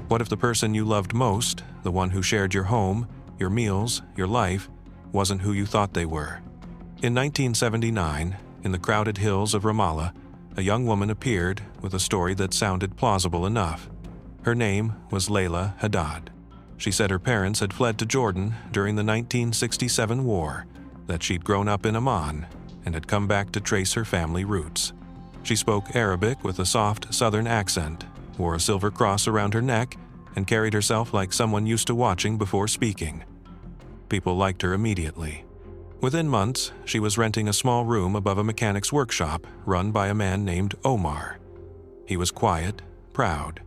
What if the person you loved most, the one who shared your home, your meals, your life, wasn't who you thought they were? In 1979, in the crowded hills of Ramallah, a young woman appeared with a story that sounded plausible enough. Her name was Layla Haddad. She said her parents had fled to Jordan during the 1967 war, that she'd grown up in Amman, and had come back to trace her family roots. She spoke Arabic with a soft southern accent, wore a silver cross around her neck, and carried herself like someone used to watching before speaking. People liked her immediately. Within months, she was renting a small room above a mechanic's workshop run by a man named Omar. He was quiet, proud,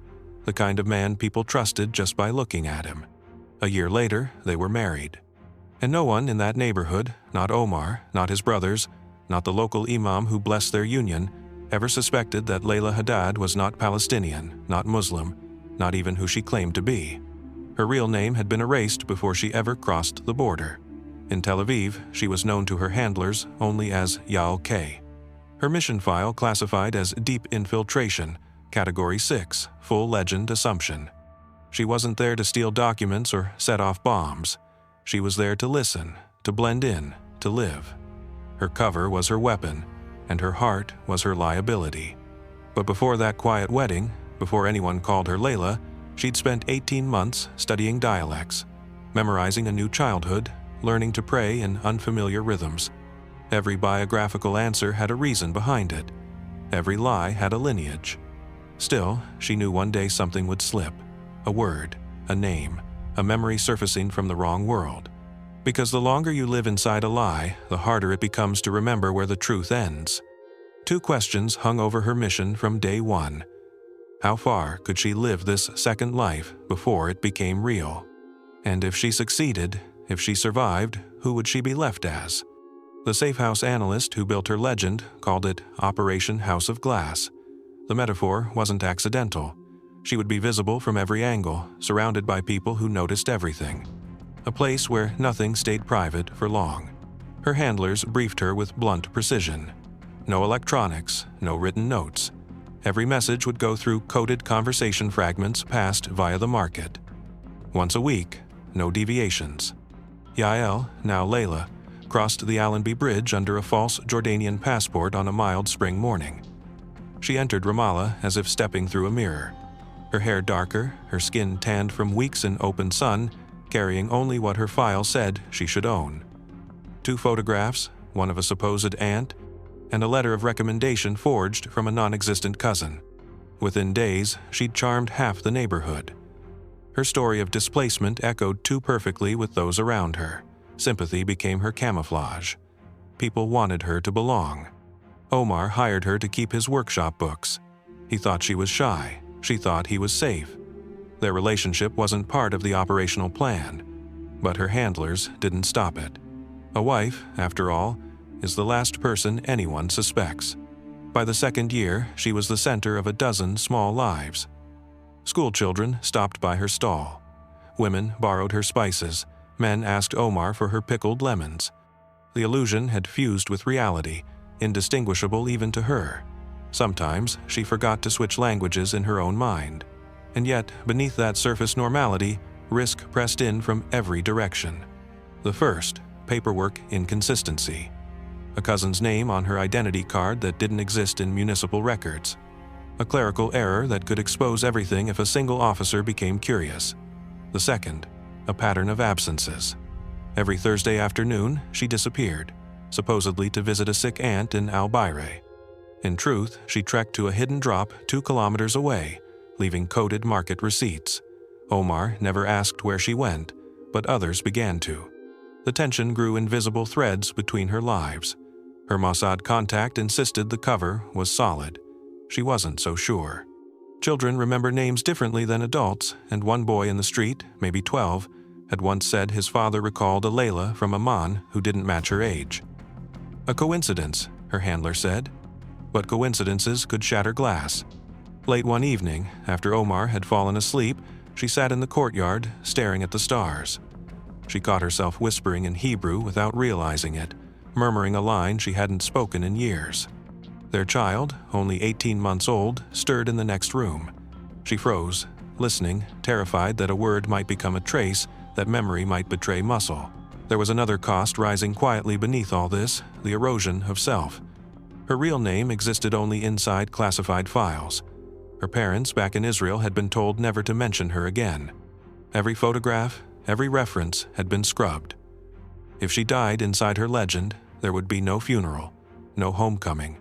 the kind of man people trusted just by looking at him. A year later, they were married. And no one in that neighborhood, not Omar, not his brothers, not the local imam who blessed their union, ever suspected that Layla Haddad was not Palestinian, not Muslim, not even who she claimed to be. Her real name had been erased before she ever crossed the border. In Tel Aviv, she was known to her handlers only as Yael K. Her mission file classified as Deep Infiltration, Category 6, Full Legend Assumption. She wasn't there to steal documents or set off bombs. She was there to listen, to blend in, to live. Her cover was her weapon, and her heart was her liability. But before that quiet wedding, before anyone called her Layla, she'd spent 18 months studying dialects, memorizing a new childhood, learning to pray in unfamiliar rhythms. Every biographical answer had a reason behind it. Every lie had a lineage. Still, she knew one day something would slip. A word, a name, a memory surfacing from the wrong world. Because the longer you live inside a lie, the harder it becomes to remember where the truth ends. Two questions hung over her mission from day one. How far could she live this second life before it became real? And if she succeeded, if she survived, who would she be left as? The safe house analyst who built her legend called it Operation House of Glass. The metaphor wasn't accidental. She would be visible from every angle, surrounded by people who noticed everything. A place where nothing stayed private for long. Her handlers briefed her with blunt precision. No electronics, no written notes. Every message would go through coded conversation fragments passed via the market. Once a week, no deviations. Yael, now Layla, crossed the Allenby Bridge under a false Jordanian passport on a mild spring morning. She entered Ramallah as if stepping through a mirror. Her hair darker, her skin tanned from weeks in open sun, carrying only what her file said she should own. 2 photographs, one of a supposed aunt, and a letter of recommendation forged from a non-existent cousin. Within days, she'd charmed half the neighborhood. Her story of displacement echoed too perfectly with those around her. Sympathy became her camouflage. People wanted her to belong. Omar hired her to keep his workshop books. He thought she was shy. She thought he was safe. Their relationship wasn't part of the operational plan, but her handlers didn't stop it. A wife, after all, is the last person anyone suspects. By the second year, she was the center of a dozen small lives. School children stopped by her stall. Women borrowed her spices. Men asked Omar for her pickled lemons. The illusion had fused with reality, indistinguishable even to her. Sometimes she forgot to switch languages in her own mind. And yet, beneath that surface normality, risk pressed in from every direction. The first, paperwork inconsistency. A cousin's name on her identity card that didn't exist in municipal records. A clerical error that could expose everything if a single officer became curious. The second, a pattern of absences. Every Thursday afternoon, she disappeared, supposedly to visit a sick aunt in Al-Bayre. In truth, she trekked to a hidden drop 2 kilometers away, leaving coded market receipts. Omar never asked where she went, but others began to. The tension grew in visible threads between her lives. Her Mossad contact insisted the cover was solid. She wasn't so sure. Children remember names differently than adults, and one boy in the street, maybe 12, had once said his father recalled a Layla from Amman who didn't match her age. A coincidence, her handler said. But coincidences could shatter glass. Late one evening, after Omar had fallen asleep, she sat in the courtyard, staring at the stars. She caught herself whispering in Hebrew without realizing it, murmuring a line she hadn't spoken in years. Their child, only 18 months old, stirred in the next room. She froze, listening, terrified that a word might become a trace, that memory might betray muscle. There was another cost rising quietly beneath all this, the erosion of self. Her real name existed only inside classified files. Her parents back in Israel had been told never to mention her again. Every photograph, every reference had been scrubbed. If she died inside her legend, there would be no funeral, no homecoming,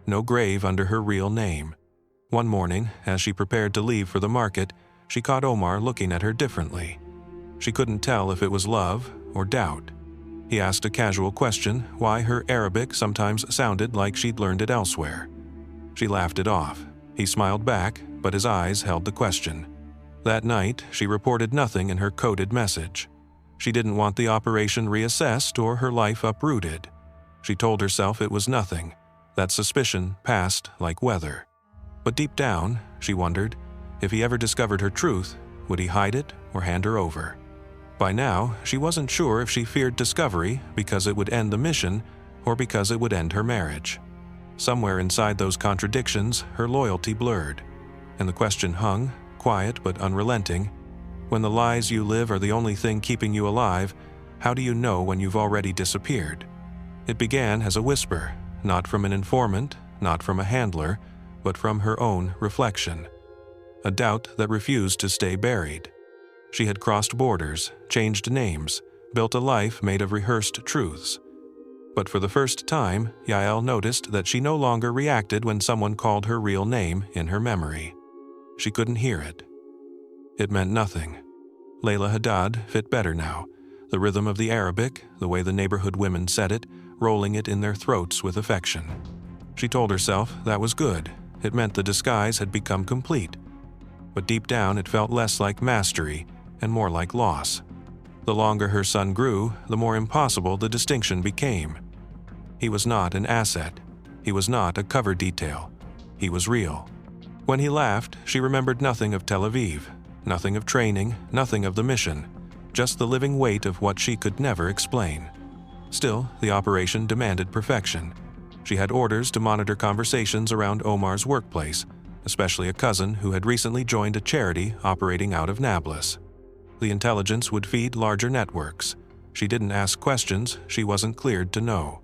no grave under her real name. One morning, as she prepared to leave for the market, she caught Omar looking at her differently. She couldn't tell if it was love or doubt. He asked a casual question, why her Arabic sometimes sounded like she'd learned it elsewhere. She laughed it off. He smiled back, but his eyes held the question. That night, she reported nothing in her coded message. She didn't want the operation reassessed or her life uprooted. She told herself it was nothing, that suspicion passed like weather. But deep down, she wondered, if he ever discovered her truth, would he hide it or hand her over? By now, she wasn't sure if she feared discovery because it would end the mission or because it would end her marriage. Somewhere inside those contradictions, her loyalty blurred, and the question hung, quiet but unrelenting, when the lies you live are the only thing keeping you alive, how do you know when you've already disappeared? It began as a whisper, not from an informant, not from a handler, but from her own reflection. A doubt that refused to stay buried. She had crossed borders, changed names, built a life made of rehearsed truths. But for the first time, Yael noticed that she no longer reacted when someone called her real name in her memory. She couldn't hear it. It meant nothing. Layla Haddad fit better now. The rhythm of the Arabic, the way the neighborhood women said it, rolling it in their throats with affection. She told herself that was good. It meant the disguise had become complete. But deep down it felt less like mastery and more like loss. The longer her son grew, the more impossible the distinction became. He was not an asset. He was not a cover detail. He was real. When he laughed, she remembered nothing of Tel Aviv, nothing of training, nothing of the mission, just the living weight of what she could never explain. Still, the operation demanded perfection. She had orders to monitor conversations around Omar's workplace, especially a cousin who had recently joined a charity operating out of Nablus. The intelligence would feed larger networks. She didn't ask questions she wasn't cleared to know.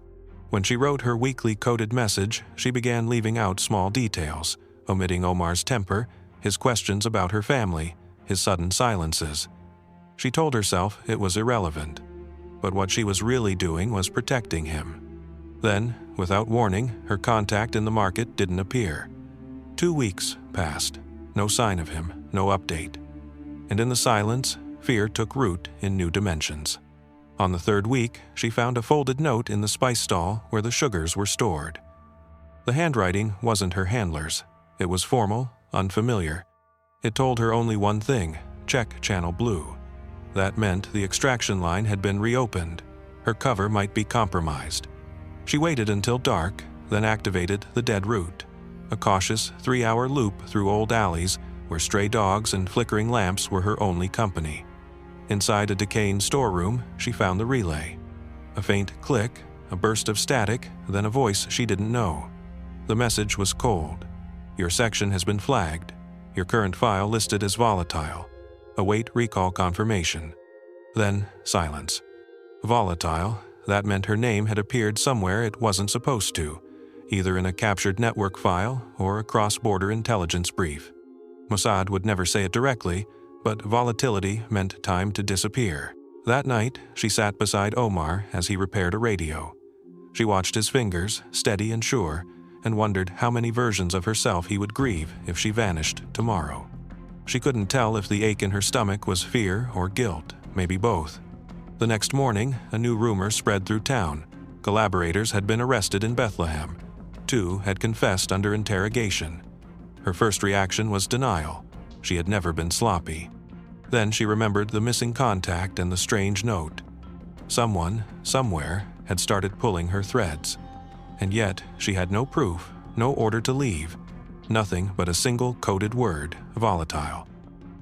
When she wrote her weekly coded message, she began leaving out small details, omitting Omar's temper, his questions about her family, his sudden silences. She told herself it was irrelevant, but what she was really doing was protecting him. Then, without warning, her contact in the market didn't appear. 2 weeks passed, no sign of him, no update. And in the silence, fear took root in new dimensions. On the 3rd week, she found a folded note in the spice stall where the sugars were stored. The handwriting wasn't her handler's. It was formal, unfamiliar. It told her only one thing: check channel blue. That meant the extraction line had been reopened. Her cover might be compromised. She waited until dark, then activated the dead route, a cautious 3-hour loop through old alleys where stray dogs and flickering lamps were her only company. Inside a decaying storeroom, she found the relay. A faint click, a burst of static, then a voice she didn't know. The message was cold. Your section has been flagged. Your current file listed as volatile. Await recall confirmation. Then silence. Volatile, that meant her name had appeared somewhere it wasn't supposed to, either in a captured network file or a cross-border intelligence brief. Mossad would never say it directly, but volatility meant time to disappear. That night, she sat beside Omar as he repaired a radio. She watched his fingers, steady and sure, and wondered how many versions of herself he would grieve if she vanished tomorrow. She couldn't tell if the ache in her stomach was fear or guilt, maybe both. The next morning, a new rumor spread through town. Collaborators had been arrested in Bethlehem. 2 had confessed under interrogation. Her first reaction was denial. She had never been sloppy. Then she remembered the missing contact and the strange note. Someone, somewhere, had started pulling her threads. And yet, she had no proof, no order to leave. Nothing but a single coded word, volatile.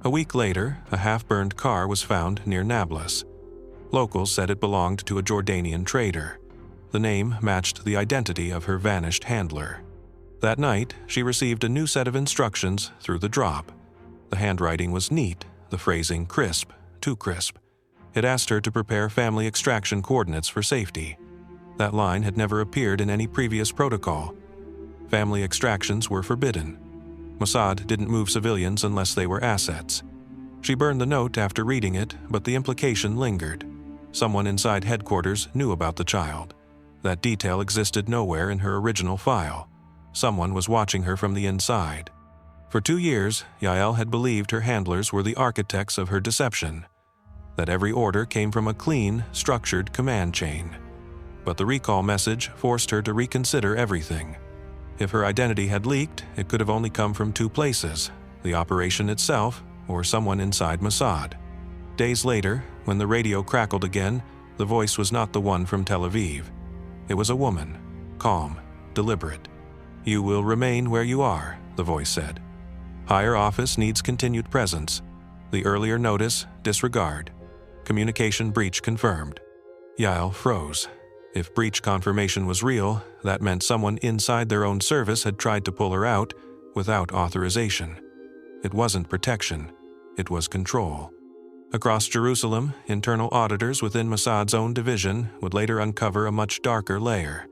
A week later, a half-burned car was found near Nablus. Locals said it belonged to a Jordanian trader. The name matched the identity of her vanished handler. That night, she received a new set of instructions through the drop. The handwriting was neat, the phrasing crisp, too crisp. It asked her to prepare family extraction coordinates for safety. That line had never appeared in any previous protocol. Family extractions were forbidden. Mossad didn't move civilians unless they were assets. She burned the note after reading it, but the implication lingered. Someone inside headquarters knew about the child. That detail existed nowhere in her original file. Someone was watching her from the inside. For 2 years, Yael had believed her handlers were the architects of her deception, that every order came from a clean, structured command chain. But the recall message forced her to reconsider everything. If her identity had leaked, it could have only come from 2 places, the operation itself or someone inside Mossad. Days later, when the radio crackled again, the voice was not the one from Tel Aviv. It was a woman, calm, deliberate. "You will remain where you are," the voice said. "Higher office needs continued presence. The earlier notice, disregard. Communication breach confirmed." Yael froze. If breach confirmation was real, that meant someone inside their own service had tried to pull her out without authorization. It wasn't protection, it was control. Across Jerusalem, internal auditors within Mossad's own division would later uncover a much darker layer.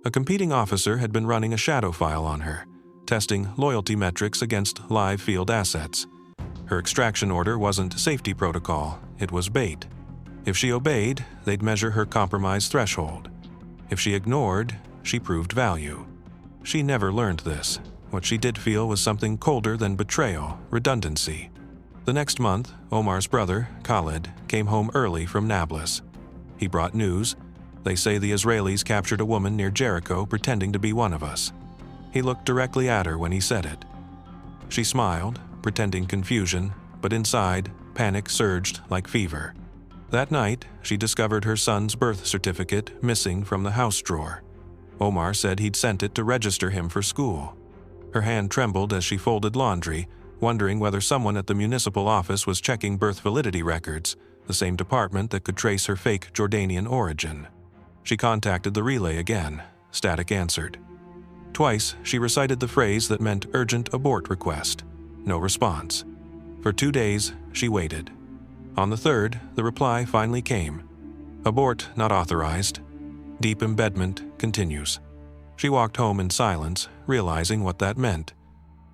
A competing officer had been running a shadow file on her, testing loyalty metrics against live field assets. Her extraction order wasn't safety protocol, it was bait. If she obeyed, they'd measure her compromise threshold. If she ignored, she proved value. She never learned this. What she did feel was something colder than betrayal, redundancy. The next month, Omar's brother, Khaled, came home early from Nablus. He brought news. "They say the Israelis captured a woman near Jericho pretending to be one of us." He looked directly at her when he said it. She smiled, pretending confusion, but inside, panic surged like fever. That night, she discovered her son's birth certificate missing from the house drawer. Omar said he'd sent it to register him for school. Her hand trembled as she folded laundry, wondering whether someone at the municipal office was checking birth validity records, the same department that could trace her fake Jordanian origin. She contacted the relay again. Static answered. Twice, she recited the phrase that meant urgent abort request. No response. For 2 days, she waited. On the 3rd, the reply finally came. Abort not authorized. Deep embedment continues. She walked home in silence, realizing what that meant.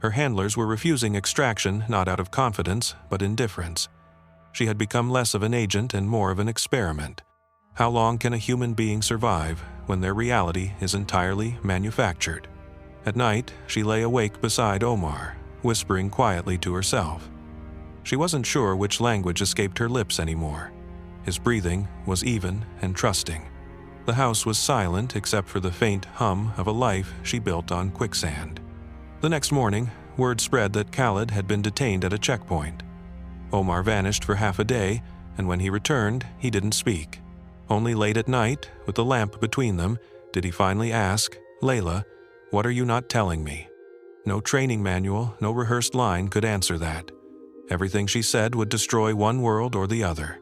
Her handlers were refusing extraction not out of confidence, but indifference. She had become less of an agent and more of an experiment. How long can a human being survive when their reality is entirely manufactured? At night, she lay awake beside Omar, whispering quietly to herself. She wasn't sure which language escaped her lips anymore. His breathing was even and trusting. The house was silent except for the faint hum of a life she built on quicksand. The next morning, word spread that Khaled had been detained at a checkpoint. Omar vanished for half a day, and when he returned, he didn't speak. Only late at night, with the lamp between them, did he finally ask, "Layla, what are you not telling me?" No training manual, no rehearsed line could answer that. Everything she said would destroy one world or the other.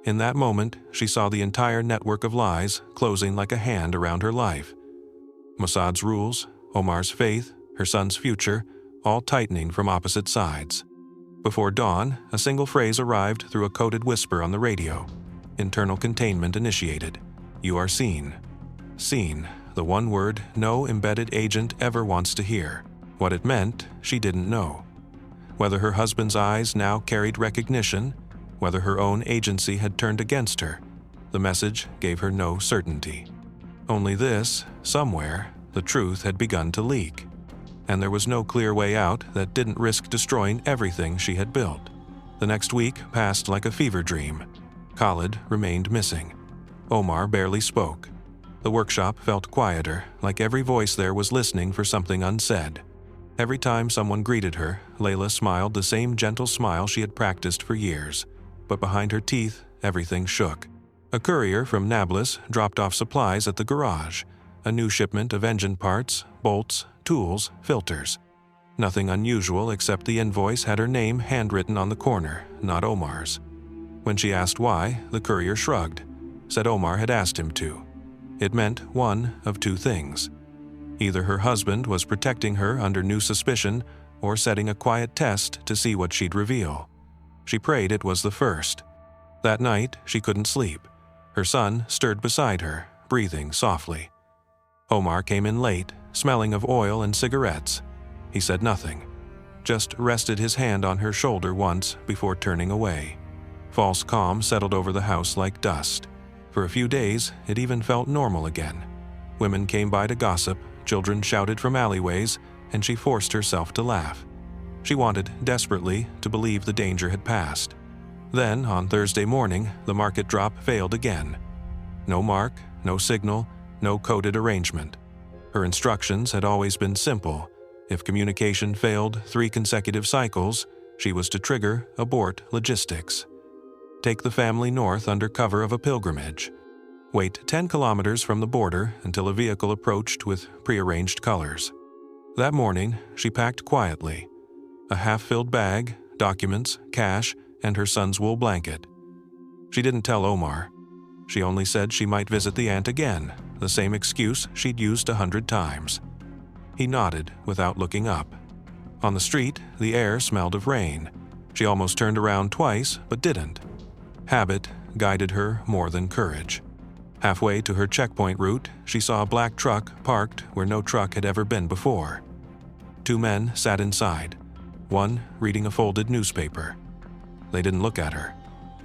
In that moment, she saw the entire network of lies closing like a hand around her life. Mossad's rules, Omar's faith, her son's future, all tightening from opposite sides. Before dawn, a single phrase arrived through a coded whisper on the radio. Internal containment initiated. You are seen. Seen, the one word no embedded agent ever wants to hear. What it meant, she didn't know. Whether her husband's eyes now carried recognition, whether her own agency had turned against her, the message gave her no certainty. Only this, somewhere, the truth had begun to leak. And there was no clear way out that didn't risk destroying everything she had built. The next week passed like a fever dream. Khaled remained missing. Omar barely spoke. The workshop felt quieter, like every voice there was listening for something unsaid. Every time someone greeted her, Layla smiled the same gentle smile she had practiced for years. But behind her teeth, everything shook. A courier from Nablus dropped off supplies at the garage. A new shipment of engine parts, bolts, tools, filters. Nothing unusual except the invoice had her name handwritten on the corner, not Omar's. When she asked why, the courier shrugged, said Omar had asked him to. It meant one of 2 things. Either her husband was protecting her under new suspicion, or setting a quiet test to see what she'd reveal. She prayed it was the first. That night, she couldn't sleep. Her son stirred beside her, breathing softly. Omar came in late, smelling of oil and cigarettes. He said nothing, just rested his hand on her shoulder once before turning away. False calm settled over the house like dust. For a few days, it even felt normal again. Women came by to gossip, children shouted from alleyways, and she forced herself to laugh. She wanted, desperately, to believe the danger had passed. Then, on Thursday morning, the market drop failed again. No mark, no signal, no coded arrangement. Her instructions had always been simple. If communication failed 3 consecutive cycles, she was to trigger abort logistics. Take the family north under cover of a pilgrimage. Wait 10 kilometers from the border until a vehicle approached with prearranged colors. That morning, she packed quietly. A half-filled bag, documents, cash, and her son's wool blanket. She didn't tell Omar. She only said she might visit the aunt again, the same excuse she'd used 100 times. He nodded without looking up. On the street, the air smelled of rain. She almost turned around twice, but didn't. Habit guided her more than courage. Halfway to her checkpoint route, she saw a black truck parked where no truck had ever been before. 2 men sat inside, one reading a folded newspaper. They didn't look at her.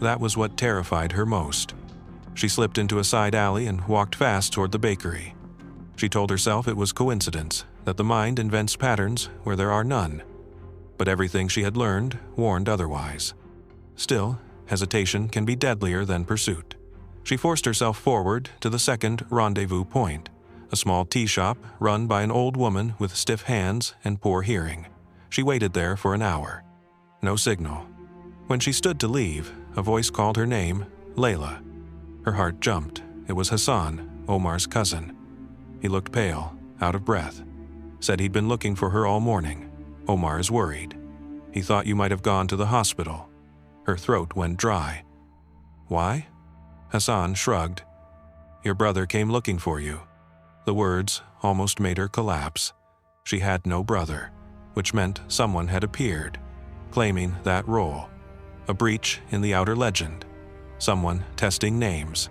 That was what terrified her most. She slipped into a side alley and walked fast toward the bakery. She told herself it was coincidence, that the mind invents patterns where there are none. But everything she had learned warned otherwise. Still, hesitation can be deadlier than pursuit. She forced herself forward to the second rendezvous point, a small tea shop run by an old woman with stiff hands and poor hearing. She waited there for an hour. No signal. When she stood to leave, a voice called her name, Layla. Her heart jumped. It was Hassan, Omar's cousin. He looked pale, out of breath. Said he'd been looking for her all morning. Omar is worried. He thought you might have gone to the hospital. Her throat went dry. Why? Hassan shrugged. Your brother came looking for you. The words almost made her collapse. She had no brother, which meant someone had appeared, claiming that role. A breach in the outer legend. Someone testing names.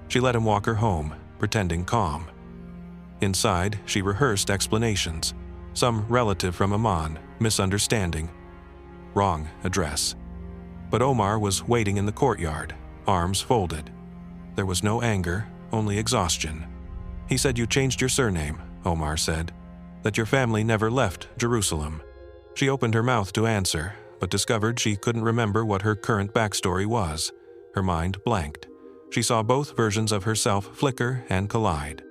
She let him walk her home, pretending calm. Inside, she rehearsed explanations. Some relative from Amman, misunderstanding. Wrong address. But Omar was waiting in the courtyard, arms folded. There was no anger, only exhaustion. He said you changed your surname, Omar said. That your family never left Jerusalem. She opened her mouth to answer, but discovered she couldn't remember what her current backstory was. Her mind blanked. She saw both versions of herself flicker and collide.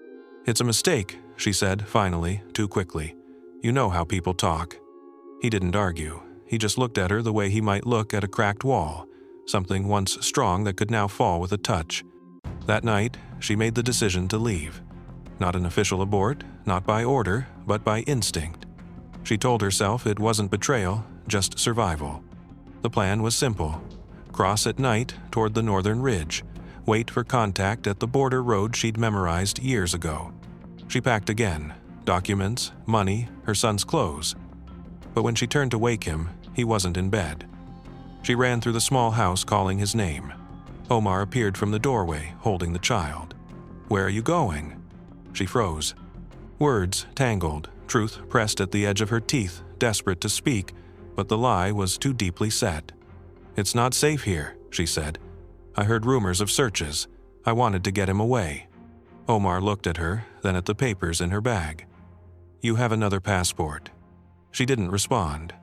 It's a mistake, she said finally, too quickly. You know how people talk. He didn't argue. He just looked at her the way he might look at a cracked wall, something once strong that could now fall with a touch. That night, she made the decision to leave. Not an official abort, not by order, but by instinct. She told herself it wasn't betrayal, just survival. The plan was simple. Cross at night toward the northern ridge. Wait for contact at the border road she'd memorized years ago. She packed again. Documents, money, her son's clothes. But when she turned to wake him, he wasn't in bed. She ran through the small house calling his name. Omar appeared from the doorway, holding the child. Where are you going? She froze. Words tangled, truth pressed at the edge of her teeth, desperate to speak, but the lie was too deeply set. It's not safe here, she said. I heard rumors of searches. I wanted to get him away. Omar looked at her, then at the papers in her bag. You have another passport. She didn't respond.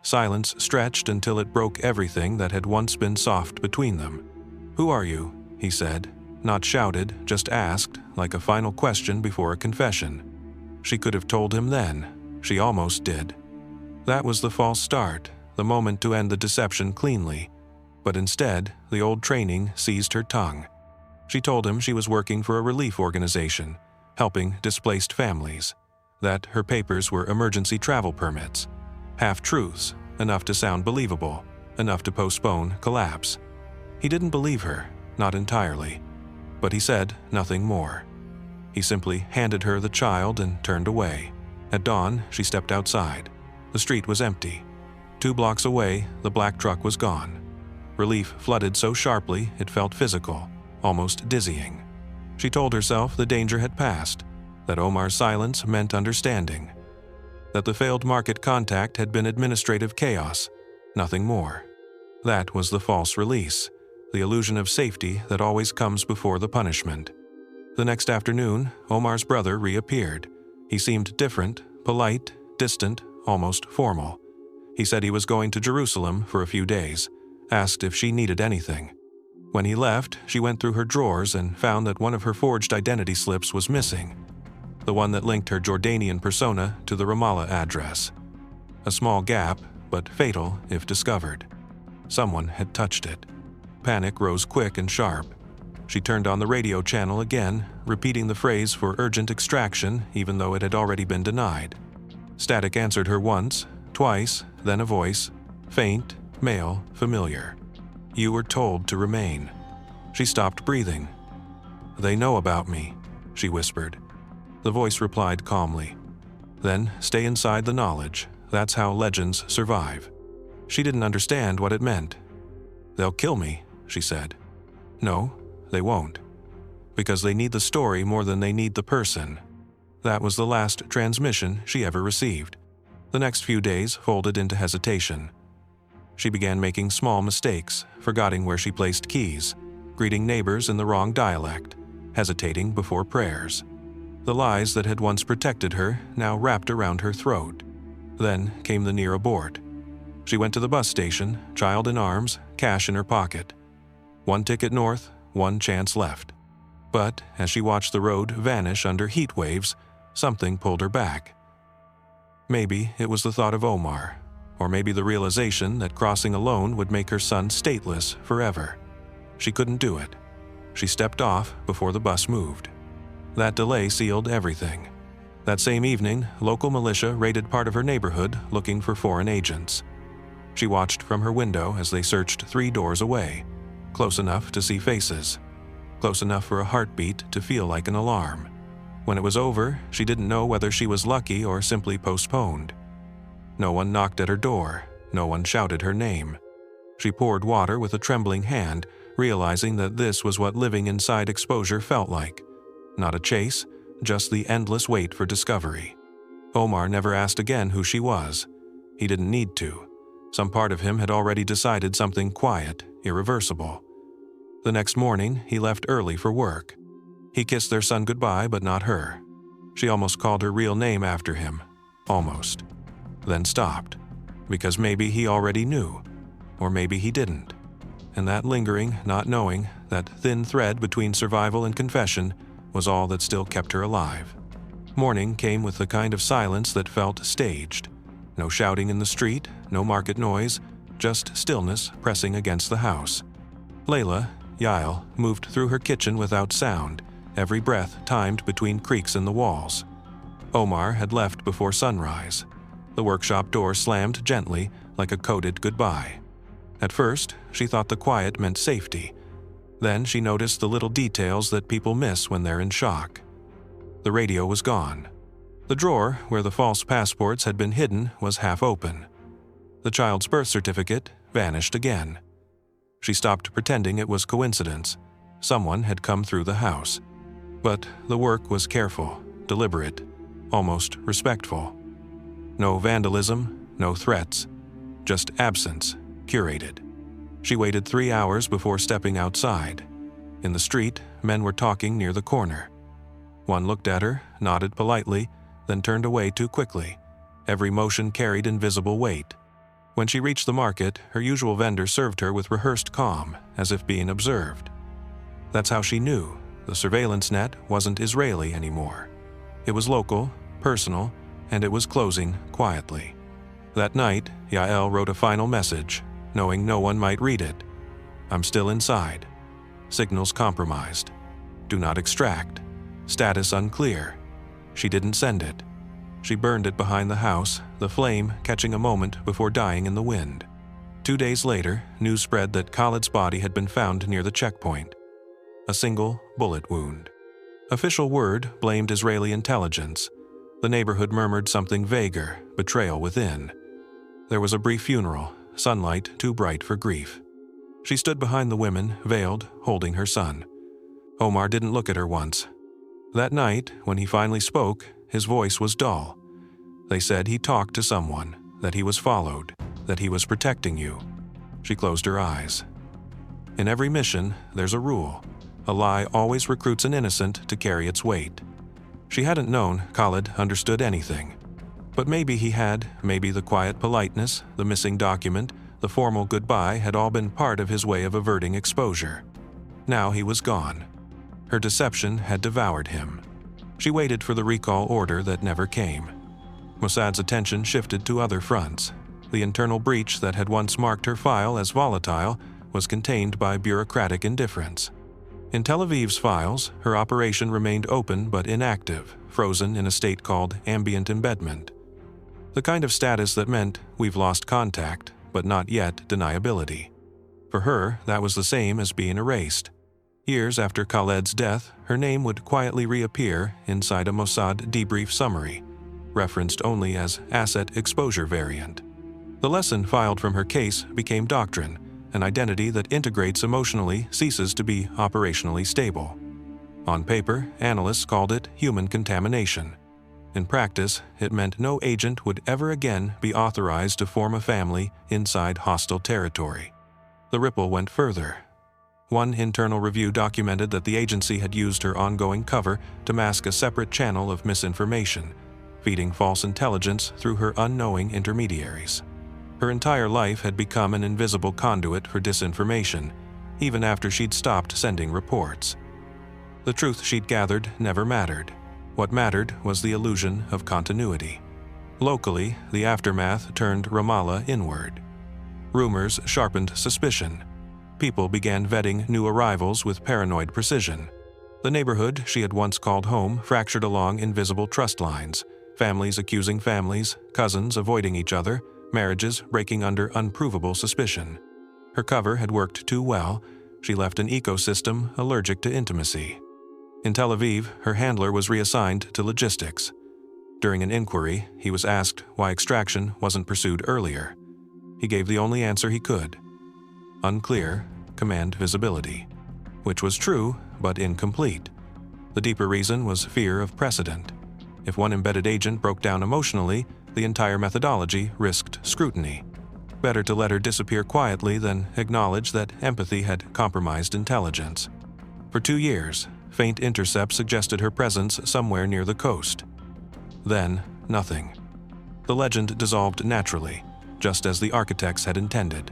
Silence stretched until it broke everything that had once been soft between them. Who are you? He said. Not shouted, just asked, like a final question before a confession. She could have told him then. She almost did. That was the false start, the moment to end the deception cleanly. But instead, the old training seized her tongue. She told him she was working for a relief organization, helping displaced families. That her papers were emergency travel permits. Half-truths, enough to sound believable, enough to postpone collapse. He didn't believe her, not entirely. But he said nothing more. He simply handed her the child and turned away. At dawn, she stepped outside. The street was empty. 2 blocks away, the black truck was gone. Relief flooded so sharply it felt physical, almost dizzying. She told herself the danger had passed, that Omar's silence meant understanding, that the failed market contact had been administrative chaos, nothing more. That was the false release, the illusion of safety that always comes before the punishment. The next afternoon, Omar's brother reappeared. He seemed different, polite, distant, almost formal. He said he was going to Jerusalem for a few days, asked if she needed anything. When he left, she went through her drawers and found that one of her forged identity slips was missing, the one that linked her Jordanian persona to the Ramallah address. A small gap, but fatal if discovered. Someone had touched it. Panic rose quick and sharp. She turned on the radio channel again, repeating the phrase for urgent extraction even though it had already been denied. Static answered her once, twice, then a voice, faint, male, familiar. "You were told to remain." She stopped breathing. "They know about me," she whispered. The voice replied calmly. "Then stay inside the knowledge. That's how legends survive." She didn't understand what it meant. "They'll kill me," she said. "No, they won't. Because they need the story more than they need the person." That was the last transmission she ever received. The next few days folded into hesitation. She began making small mistakes, forgetting where she placed keys, greeting neighbors in the wrong dialect, hesitating before prayers. The lies that had once protected her now wrapped around her throat. Then came the near abort. She went to the bus station, child in arms, cash in her pocket. 1 ticket north, 1 chance left. But as she watched the road vanish under heat waves, something pulled her back. Maybe it was the thought of Omar, or maybe the realization that crossing alone would make her son stateless forever. She couldn't do it. She stepped off before the bus moved. That delay sealed everything. That same evening, local militia raided part of her neighborhood looking for foreign agents. She watched from her window as they searched 3 doors away, close enough to see faces, close enough for a heartbeat to feel like an alarm. When it was over, she didn't know whether she was lucky or simply postponed. No one knocked at her door, no one shouted her name. She poured water with a trembling hand, realizing that this was what living inside exposure felt like. Not a chase, just the endless wait for discovery. Omar never asked again who she was. He didn't need to. Some part of him had already decided something quiet, irreversible. The next morning, he left early for work. He kissed their son goodbye, but not her. She almost called her real name after him. Almost. Then stopped. Because maybe he already knew. Or maybe he didn't. And that lingering, not knowing, that thin thread between survival and confession, was all that still kept her alive. Morning came with the kind of silence that felt staged. No shouting in the street, no market noise, just stillness pressing against the house. Layla, Yael, moved through her kitchen without sound, every breath timed between creaks in the walls. Omar had left before sunrise. The workshop door slammed gently, like a coded goodbye. At first, she thought the quiet meant safety. Then she noticed the little details that people miss when they're in shock. The radio was gone. The drawer, where the false passports had been hidden, was half open. The child's birth certificate vanished again. She stopped pretending it was coincidence. Someone had come through the house. But the work was careful, deliberate, almost respectful. No vandalism, no threats, just absence, curated. She waited 3 hours before stepping outside. In the street, men were talking near the corner. One looked at her, nodded politely, then turned away too quickly. Every motion carried invisible weight. When she reached the market, her usual vendor served her with rehearsed calm, as if being observed. That's how she knew the surveillance net wasn't Israeli anymore. It was local, personal, and it was closing quietly. That night, Yael wrote a final message, knowing no one might read it. "I'm still inside. Signals compromised. Do not extract. Status unclear." She didn't send it. She burned it behind the house, the flame catching a moment before dying in the wind. 2 days later, news spread that Khalid's body had been found near the checkpoint. A single bullet wound. Official word blamed Israeli intelligence. The neighborhood murmured something vaguer, betrayal within. There was a brief funeral, sunlight too bright for grief. She stood behind the women, veiled, holding her son. Omar didn't look at her once. That night, when he finally spoke, his voice was dull. They said he talked to someone, that he was followed, that he was protecting you. She closed her eyes. In every mission, there's a rule. A lie always recruits an innocent to carry its weight. She hadn't known Khaled understood anything. But maybe he had, maybe the quiet politeness, the missing document, the formal goodbye had all been part of his way of averting exposure. Now he was gone. Her deception had devoured him. She waited for the recall order that never came. Mossad's attention shifted to other fronts. The internal breach that had once marked her file as volatile was contained by bureaucratic indifference. In Tel Aviv's files, her operation remained open but inactive, frozen in a state called ambient embedment. The kind of status that meant we've lost contact, but not yet deniability. For her, that was the same as being erased. Years after Khaled's death, her name would quietly reappear inside a Mossad debrief summary, referenced only as asset exposure variant. The lesson filed from her case became doctrine. An identity that integrates emotionally ceases to be operationally stable. On paper, analysts called it human contamination. In practice, it meant no agent would ever again be authorized to form a family inside hostile territory. The ripple went further. One internal review documented that the agency had used her ongoing cover to mask a separate channel of misinformation, feeding false intelligence through her unknowing intermediaries. Her entire life had become an invisible conduit for disinformation, even after she'd stopped sending reports. The truth she'd gathered never mattered. What mattered was the illusion of continuity. Locally, the aftermath turned Ramallah inward. Rumors sharpened suspicion. People began vetting new arrivals with paranoid precision. The neighborhood she had once called home fractured along invisible trust lines, families accusing families, cousins avoiding each other, marriages breaking under unprovable suspicion. Her cover had worked too well. She left an ecosystem allergic to intimacy. In Tel Aviv, her handler was reassigned to logistics. During an inquiry, he was asked why extraction wasn't pursued earlier. He gave the only answer he could. Unclear, command visibility. Which was true, but incomplete. The deeper reason was fear of precedent. If one embedded agent broke down emotionally, the entire methodology risked scrutiny. Better to let her disappear quietly than acknowledge that empathy had compromised intelligence. For 2 years, faint intercepts suggested her presence somewhere near the coast. Then, nothing. The legend dissolved naturally, just as the architects had intended.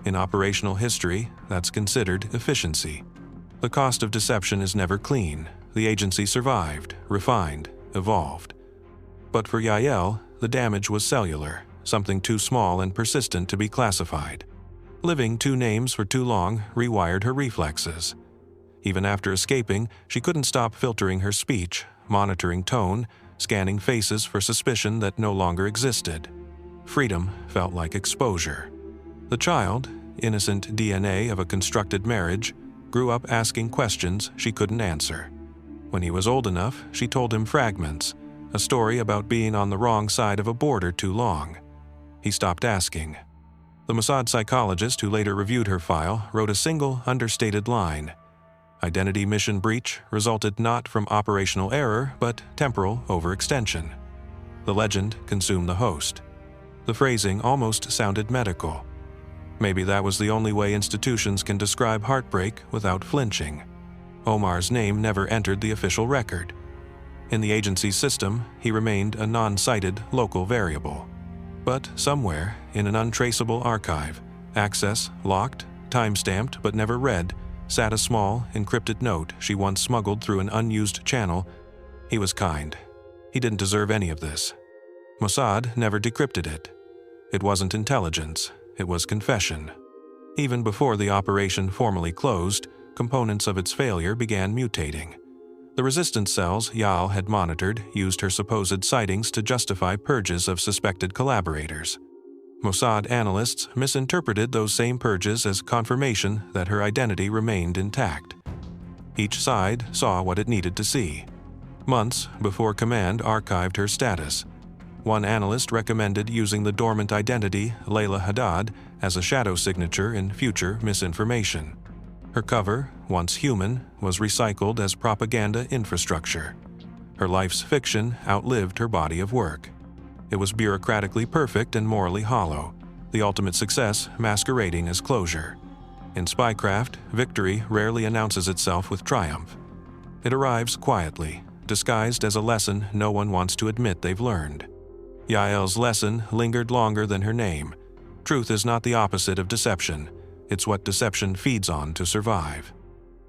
In operational history, that's considered efficiency. The cost of deception is never clean. The agency survived, refined, evolved. But for Yael, the damage was cellular, something too small and persistent to be classified. Living 2 names for too long rewired her reflexes. Even after escaping, she couldn't stop filtering her speech, monitoring tone, scanning faces for suspicion that no longer existed. Freedom felt like exposure. The child, innocent DNA of a constructed marriage, grew up asking questions she couldn't answer. When he was old enough, she told him fragments, a story about being on the wrong side of a border too long. He stopped asking. The Mossad psychologist who later reviewed her file wrote a single understated line. Identity mission breach resulted not from operational error, but temporal overextension. The legend consumed the host. The phrasing almost sounded medical. Maybe that was the only way institutions can describe heartbreak without flinching. Omar's name never entered the official record. In the agency's system, he remained a non-cited local variable. But somewhere, in an untraceable archive, access locked, time-stamped but never read, sat a small, encrypted note she once smuggled through an unused channel. He was kind. He didn't deserve any of this. Mossad never decrypted it. It wasn't intelligence, it was confession. Even before the operation formally closed, components of its failure began mutating. The resistance cells Yael had monitored used her supposed sightings to justify purges of suspected collaborators. Mossad analysts misinterpreted those same purges as confirmation that her identity remained intact. Each side saw what it needed to see. Months before command archived her status. One analyst recommended using the dormant identity Layla Haddad as a shadow signature in future misinformation. Her cover, once human, was recycled as propaganda infrastructure. Her life's fiction outlived her body of work. It was bureaucratically perfect and morally hollow, the ultimate success masquerading as closure. In spycraft, victory rarely announces itself with triumph. It arrives quietly, disguised as a lesson no one wants to admit they've learned. Yael's lesson lingered longer than her name. Truth is not the opposite of deception. It's what deception feeds on to survive.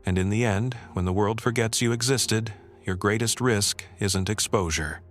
And in the end, when the world forgets you existed, your greatest risk isn't exposure.